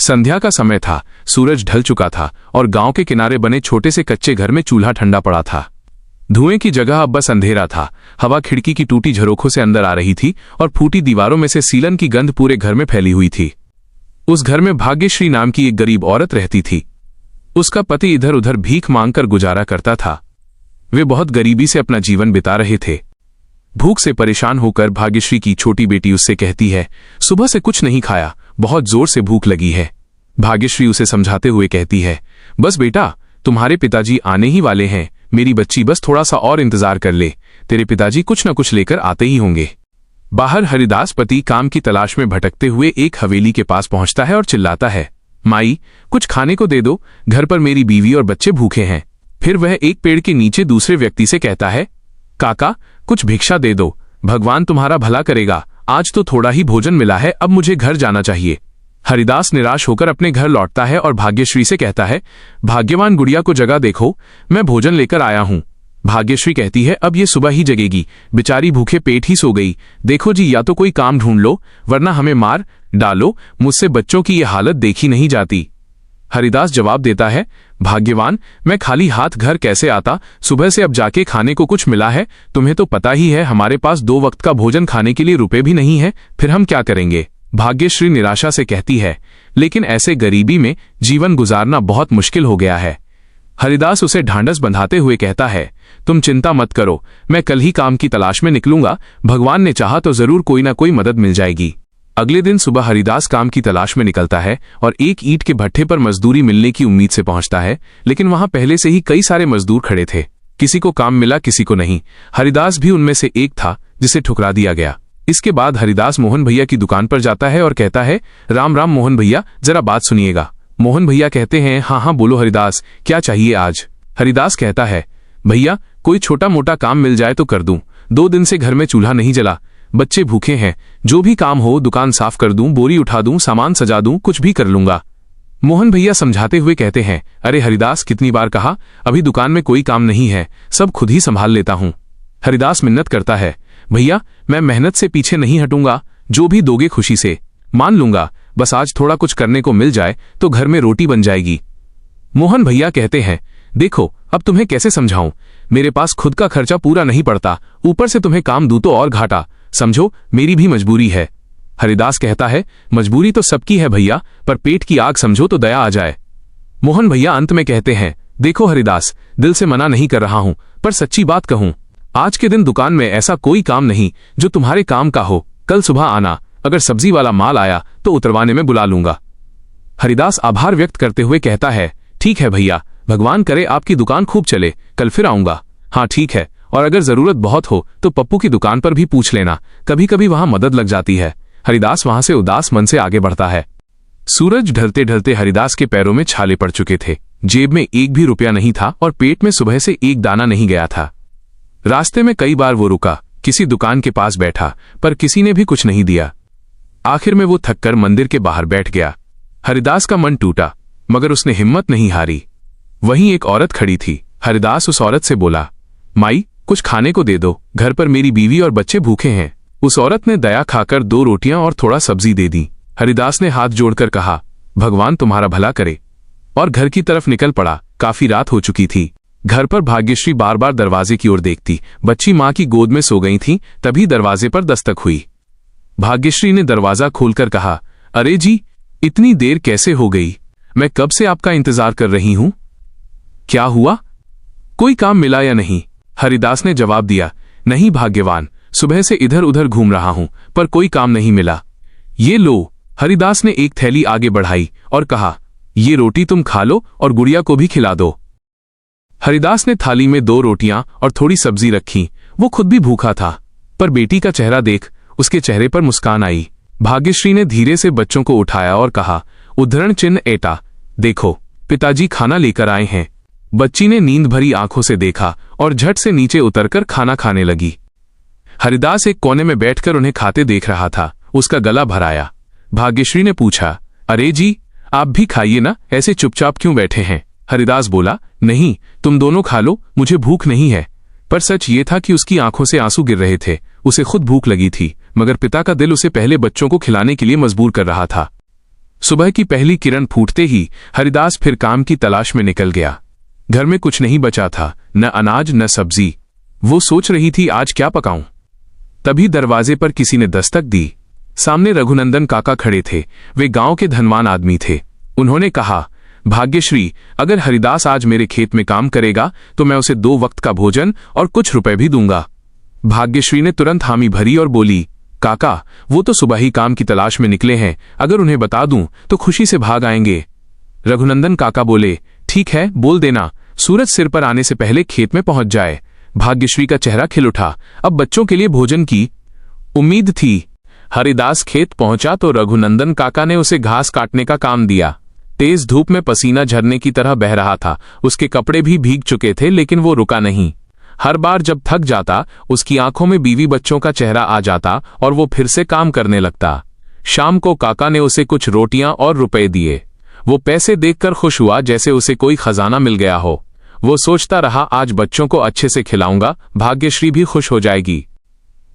संध्या का समय था, सूरज ढल चुका था और गांव के किनारे बने छोटे से कच्चे घर में चूल्हा ठंडा पड़ा था। धुएं की जगह अब बस अंधेरा था। हवा खिड़की की टूटी झरोखों से अंदर आ रही थी और फूटी दीवारों में से सीलन की गंध पूरे घर में फैली हुई थी। उस घर में भाग्यश्री नाम की एक गरीब औरत रहती थी। उसका पति इधर उधर भीख मांगकर गुजारा करता था। वे बहुत गरीबी से अपना जीवन बिता रहे थे। भूख से परेशान होकर भाग्यश्री की छोटी बेटी उससे कहती है, सुबह से कुछ नहीं खाया, बहुत जोर से भूख लगी है। भाग्यश्री उसे समझाते हुए कहती है, बस बेटा, तुम्हारे पिताजी आने ही वाले हैं, मेरी बच्ची बस थोड़ा सा और इंतजार कर ले, तेरे पिताजी कुछ न कुछ लेकर आते ही होंगे। बाहर हरिदास पति काम की तलाश में भटकते हुए एक हवेली के पास पहुंचता है और चिल्लाता है, माई, कुछ खाने को दे दो, घर पर मेरी बीवी और बच्चे भूखे हैं। फिर वह एक पेड़ के नीचे दूसरे व्यक्ति से कहता है, काका, कुछ भिक्षा दे दो, भगवान तुम्हारा भला करेगा, आज तो थोड़ा ही भोजन मिला है, अब मुझे घर जाना चाहिए। हरिदास निराश होकर अपने घर लौटता है और भाग्यश्री से कहता है, भाग्यवान गुड़िया को जगह देखो, मैं भोजन लेकर आया हूं। भाग्यश्री कहती है, अब ये सुबह ही जगेगी, बेचारी भूखे पेट ही सो गई। देखो जी, या तो कोई काम ढूंढ लो वरना हमें मार डालो, मुझसे बच्चों की ये हालत देखी नहीं जाती। हरिदास जवाब देता है, भाग्यवान, मैं खाली हाथ घर कैसे आता, सुबह से अब जाके खाने को कुछ मिला है, तुम्हें तो पता ही है हमारे पास 2 वक्त का भोजन खाने के लिए रुपए भी नहीं है, फिर हम क्या करेंगे। भाग्यश्री निराशा से कहती है, लेकिन ऐसे गरीबी में जीवन गुजारना बहुत मुश्किल हो गया है। हरिदास उसे ढांढस बंधाते हुए कहता है, तुम चिंता मत करो, मैं कल ही काम की तलाश में निकलूंगा, भगवान ने चाहा तो जरूर कोई ना कोई मदद मिल जाएगी। अगले दिन सुबह हरिदास काम की तलाश में निकलता है और एक ईंट के भट्ठे पर मजदूरी मिलने की उम्मीद से पहुंचता है, लेकिन वहां पहले से ही कई सारे मजदूर खड़े थे। किसी को काम मिला, किसी को नहीं। हरिदास भी उनमें से एक था जिसे ठुकरा दिया गया। इसके बाद हरिदास मोहन भैया की दुकान पर जाता है और कहता है, राम राम मोहन भैया, जरा बात सुनिएगा। मोहन भैया कहते हैं, हाँ हाँ बोलो हरिदास, क्या चाहिए आज। हरिदास कहता है, भैया, कोई छोटा मोटा काम मिल जाए तो कर दूं, 2 दिन से घर में चूल्हा नहीं जला, बच्चे भूखे हैं, जो भी काम हो, दुकान साफ कर दूं, बोरी उठा दूं, सामान सजा दूं, कुछ भी कर लूंगा। मोहन भैया समझाते हुए कहते हैं, अरे हरिदास, कितनी बार कहा, अभी दुकान में कोई काम नहीं है, सब खुद ही संभाल लेता हूं। हरिदास मिन्नत करता है, भैया, मैं मेहनत से पीछे नहीं हटूंगा, जो भी दोगे खुशी से मान लूंगा, बस आज थोड़ा कुछ करने को मिल जाए तो घर में रोटी बन जाएगी। मोहन भैया कहते हैं, देखो अब तुम्हें कैसे समझाऊं, मेरे पास खुद का खर्चा पूरा नहीं पड़ता, ऊपर से तुम्हें काम दूं तो और घाटा, समझो मेरी भी मजबूरी है। हरिदास कहता है, मजबूरी तो सबकी है भैया, पर पेट की आग समझो तो दया आ जाए। मोहन भैया अंत में कहते हैं, देखो हरिदास, दिल से मना नहीं कर रहा हूं, पर सच्ची बात कहूं, आज के दिन दुकान में ऐसा कोई काम नहीं जो तुम्हारे काम का हो, कल सुबह आना, अगर सब्जी वाला माल आया तो उतरवाने में बुला लूंगा। हरिदास आभार व्यक्त करते हुए कहता है, ठीक है भैया, भगवान करे आपकी दुकान खूब चले, कल फिर आऊंगा। हाँ ठीक है, और अगर जरूरत बहुत हो तो पप्पू की दुकान पर भी पूछ लेना, कभी कभी वहां मदद लग जाती है। हरिदास वहां से उदास मन से आगे बढ़ता है। सूरज ढलते ढलते हरिदास के पैरों में छाले पड़ चुके थे, जेब में एक भी रुपया नहीं था और पेट में सुबह से एक दाना नहीं गया था। रास्ते में कई बार वो रुका, किसी दुकान के पास बैठा, पर किसी ने भी कुछ नहीं दिया। आखिर में वो थककर मंदिर के बाहर बैठ गया। हरिदास का मन टूटा, मगर उसने हिम्मत नहीं हारी। वहीं एक औरत खड़ी थी। हरिदास उस औरत से बोला, माई, कुछ खाने को दे दो, घर पर मेरी बीवी और बच्चे भूखे हैं। उस औरत ने दया खाकर 2 रोटियां और थोड़ा सब्जी दे दी। हरिदास ने हाथ जोड़कर कहा, भगवान तुम्हारा भला करे, और घर की तरफ निकल पड़ा। काफी रात हो चुकी थी। घर पर भाग्यश्री बार बार दरवाजे की ओर देखती। बच्ची मां की गोद में सो गई थी, तभी दरवाजे पर दस्तक हुई। भाग्यश्री ने दरवाजा खोलकर कहा, अरे जी, इतनी देर कैसे हो गई, मैं कब से आपका इंतजार कर रही हूं। क्या हुआ, कोई काम मिला या नहीं। हरिदास ने जवाब दिया, नहीं भाग्यवान, सुबह से इधर उधर घूम रहा हूं, पर कोई काम नहीं मिला। ये लो। हरिदास ने एक थैली आगे बढ़ाई और कहा, ये रोटी तुम खा लो और गुड़िया को भी खिला दो। हरिदास ने थाली में 2 रोटियां और थोड़ी सब्जी रखी। वो खुद भी भूखा था, पर बेटी का चेहरा देख उसके चेहरे पर मुस्कान आई। भाग्यश्री ने धीरे से बच्चों को उठाया और कहा, उद्धरण चिन्ह एटा, देखो पिताजी खाना लेकर आए हैं। बच्ची ने नींद भरी आंखों से देखा और झट से नीचे उतरकर खाना खाने लगी। हरिदास एक कोने में बैठकर उन्हें खाते देख रहा था। उसका गला भर आया। भाग्यश्री ने पूछा, अरे जी, आप भी खाइए ना, ऐसे चुपचाप क्यों बैठे हैं। हरिदास बोला, नहीं, तुम दोनों खा लो, मुझे भूख नहीं है। पर सच ये था कि उसकी आंखों से आंसू गिर रहे थे। उसे खुद भूख लगी थी, मगर पिता का दिल उसे पहले बच्चों को खिलाने के लिए मजबूर कर रहा था। सुबह की पहली किरण फूटते ही हरिदास फिर काम की तलाश में निकल गया। घर में कुछ नहीं बचा था, न अनाज न सब्जी। वो सोच रही थी आज क्या पकाऊं। तभी दरवाजे पर किसी ने दस्तक दी। सामने रघुनंदन काका खड़े थे। वे गांव के धनवान आदमी थे। उन्होंने कहा, भाग्यश्री, अगर हरिदास आज मेरे खेत में काम करेगा तो मैं उसे 2 वक्त का भोजन और कुछ रुपए भी दूंगा। भाग्यश्री ने तुरंत हामी भरी और बोली, काका, वो तो सुबह ही काम की तलाश में निकले हैं, अगर उन्हें बता दूं तो खुशी से भाग आएंगे। रघुनंदन काका बोले, ठीक है, बोल देना, सूरज सिर पर आने से पहले खेत में पहुंच जाए। भाग्यश्री का चेहरा खिल उठा। अब बच्चों के लिए भोजन की उम्मीद थी। हरिदास खेत पहुंचा तो रघुनंदन काका ने उसे घास काटने का काम दिया। तेज धूप में पसीना झरने की तरह बह रहा था। उसके कपड़े भी भीग चुके थे, लेकिन वो रुका नहीं। हर बार जब थक जाता, उसकी आंखों में बीवी बच्चों का चेहरा आ जाता और वो फिर से काम करने लगता। शाम को काका ने उसे कुछ रोटियां और रुपए दिए। वो पैसे देखकर खुश हुआ जैसे उसे कोई खजाना मिल गया हो। वो सोचता रहा, आज बच्चों को अच्छे से खिलाऊंगा, भाग्यश्री भी खुश हो जाएगी।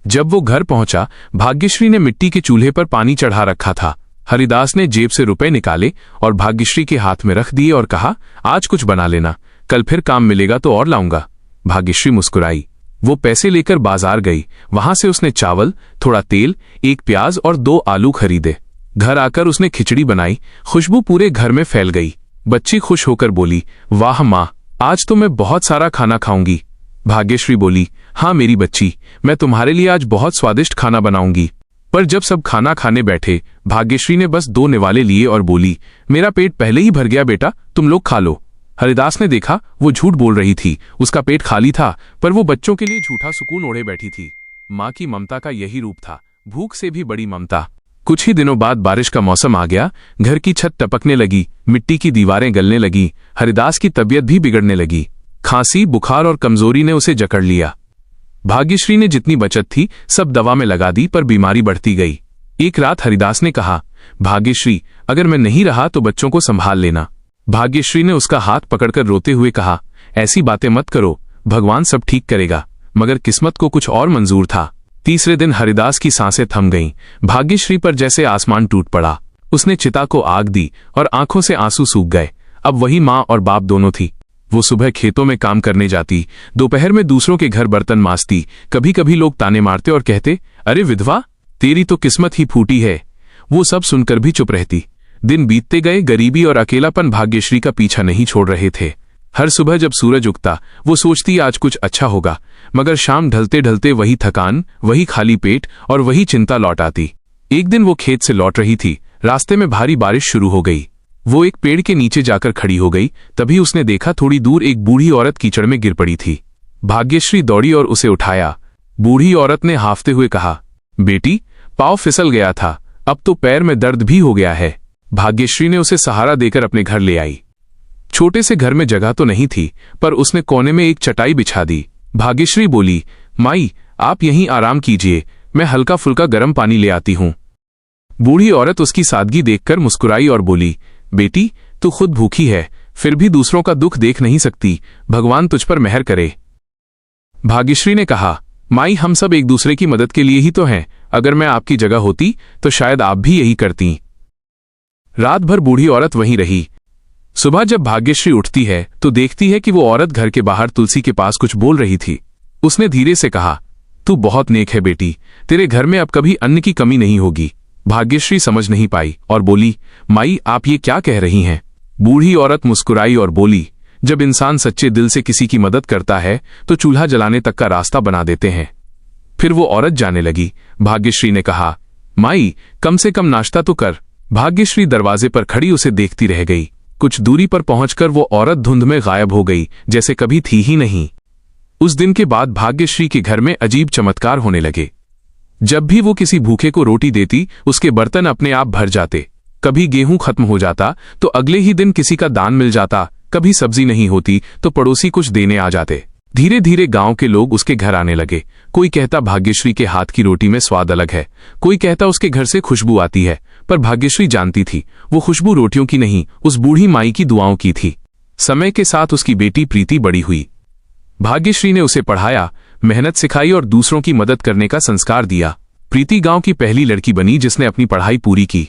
जब वो घर पहुंचा, भाग्यश्री ने मिट्टी के चूल्हे पर पानी चढ़ा रखा था। हरिदास ने जेब से रुपए निकाले और भाग्यश्री के हाथ में रख दिए और कहा, आज कुछ बना लेना, कल फिर काम मिलेगा तो और लाऊंगा। भाग्यश्री मुस्कुराई। वो पैसे लेकर बाजार गई। वहां से उसने चावल, थोड़ा तेल, 1 प्याज और 2 आलू खरीदे। घर आकर उसने खिचड़ी बनाई। खुशबू पूरे घर में फैल गई। बच्ची खुश होकर बोली, वाह माँ, आज तो मैं बहुत सारा खाना खाऊंगी। भाग्यश्री बोली, हाँ मेरी बच्ची, मैं तुम्हारे लिए आज बहुत स्वादिष्ट खाना बनाऊंगी। पर जब सब खाना खाने बैठे, भाग्यश्री ने बस 2 निवाले लिए और बोली, मेरा पेट पहले ही भर गया बेटा, तुम लोग खा लो। हरिदास ने देखा वो झूठ बोल रही थी। उसका पेट खाली था, पर वो बच्चों के लिए झूठा सुकून ओढ़े बैठी थी। माँ की ममता का यही रूप था, भूख से भी बड़ी ममता। कुछ ही दिनों बाद बारिश का मौसम आ गया। घर की छत टपकने लगी, मिट्टी की दीवारें गलने लगी। हरिदास की तबीयत भी बिगड़ने लगी। खांसी, बुखार और कमजोरी ने उसे जकड़ लिया। भाग्यश्री ने जितनी बचत थी सब दवा में लगा दी, पर बीमारी बढ़ती गई। एक रात हरिदास ने कहा, भाग्यश्री, अगर मैं नहीं रहा तो बच्चों को संभाल लेना। भाग्यश्री ने उसका हाथ पकड़कर रोते हुए कहा, ऐसी बातें मत करो, भगवान सब ठीक करेगा। मगर किस्मत को कुछ और मंजूर था। तीसरे दिन हरिदास की सांसें थम गईं। भाग्यश्री पर जैसे आसमान टूट पड़ा। उसने चिता को आग दी और आंखों से आंसू सूख गए। अब वही माँ और बाप दोनों थी। वो सुबह खेतों में काम करने जाती, दोपहर में दूसरों के घर बर्तन मांजती। कभी कभी लोग ताने मारते और कहते, अरे विधवा, तेरी तो किस्मत ही फूटी है। वो सब सुनकर भी चुप रहती। दिन बीतते गए। गरीबी और अकेलापन भाग्यश्री का पीछा नहीं छोड़ रहे थे। हर सुबह जब सूरज उगता, वो सोचती आज कुछ अच्छा होगा, मगर शाम ढलते ढलते वही थकान, वही खाली पेट और वही चिंता लौट आती। एक दिन वो खेत से लौट रही थी। रास्ते में भारी बारिश शुरू हो गई। वो एक पेड़ के नीचे जाकर खड़ी हो गई। तभी उसने देखा थोड़ी दूर एक बूढ़ी औरत कीचड़ में गिर पड़ी थी। भाग्यश्री दौड़ी और उसे उठाया। बूढ़ी औरत ने हांफते हुए कहा, बेटी, पाँव फिसल गया था, अब तो पैर में दर्द भी हो गया है। भाग्यश्री ने उसे सहारा देकर अपने घर ले आई। छोटे से घर में जगह तो नहीं थी, पर उसने कोने में एक चटाई बिछा दी। भाग्यश्री बोली, माई, आप यहीं आराम कीजिए, मैं हल्का फुल्का गर्म पानी ले आती हूं। बूढ़ी औरत उसकी सादगी देखकर मुस्कुराई और बोली, बेटी, तू खुद भूखी है, फिर भी दूसरों का दुख देख नहीं सकती, भगवान तुझ पर मेहर करे। भाग्यश्री ने कहा, माई, हम सब एक दूसरे की मदद के लिए ही तो हैं। अगर मैं आपकी जगह होती तो शायद आप भी यही करती। रात भर बूढ़ी औरत वहीं रही। सुबह जब भाग्यश्री उठती है तो देखती है कि वो औरत घर के बाहर तुलसी के पास कुछ बोल रही थी। उसने धीरे से कहा, तू बहुत नेक है बेटी, तेरे घर में अब कभी अन्न की कमी नहीं होगी। भाग्यश्री समझ नहीं पाई और बोली, माई, आप ये क्या कह रही हैं? बूढ़ी औरत मुस्कुराई और बोली, जब इंसान सच्चे दिल से किसी की मदद करता है तो चूल्हा जलाने तक का रास्ता बना देते हैं। फिर वो औरत जाने लगी। भाग्यश्री ने कहा, माई, कम से कम नाश्ता तो कर। भाग्यश्री दरवाजे पर खड़ी उसे देखती रह गई। कुछ दूरी पर पहुंचकर वो औरत धुंध में गायब हो गई, जैसे कभी थी ही नहीं। उस दिन के बाद भाग्यश्री के घर में अजीब चमत्कार होने लगे। जब भी वो किसी भूखे को रोटी देती, उसके बर्तन अपने आप भर जाते। कभी गेहूं खत्म हो जाता तो अगले ही दिन किसी का दान मिल जाता। कभी सब्जी नहीं होती तो पड़ोसी कुछ देने आ जाते। धीरे धीरे गांव के लोग उसके घर आने लगे। कोई कहता भाग्यश्री के हाथ की रोटी में स्वाद अलग है, कोई कहता उसके घर से खुशबू आती है। पर भाग्यश्री जानती थी वो खुशबू रोटियों की नहीं, उस बूढ़ी माई की दुआओं की थी। समय के साथ उसकी बेटी प्रीति बड़ी हुई। भाग्यश्री ने उसे पढ़ाया, मेहनत सिखाई और दूसरों की मदद करने का संस्कार दिया। प्रीति गांव की पहली लड़की बनी जिसने अपनी पढ़ाई पूरी की।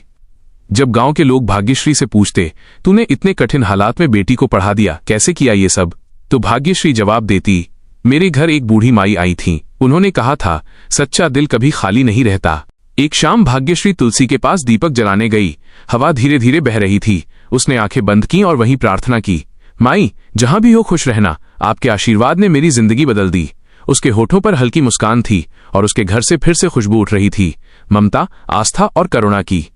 जब गांव के लोग भाग्यश्री से पूछते, तूने इतने कठिन हालात में बेटी को पढ़ा दिया, कैसे किया ये सब, तो भाग्यश्री जवाब देती, मेरे घर एक बूढ़ी माई आई थी, उन्होंने कहा था सच्चा दिल कभी खाली नहीं रहता। एक शाम भाग्यश्री तुलसी के पास दीपक जलाने गई। हवा धीरे धीरे बह रही थी। उसने आंखें बंद की और वहीं प्रार्थना की, माई जहां भी हो खुश रहना, आपके आशीर्वाद ने मेरी जिंदगी बदल दी। उसके होठों पर हल्की मुस्कान थी और उसके घर से फिर से खुशबू उठ रही थी, ममता, आस्था और करुणा की।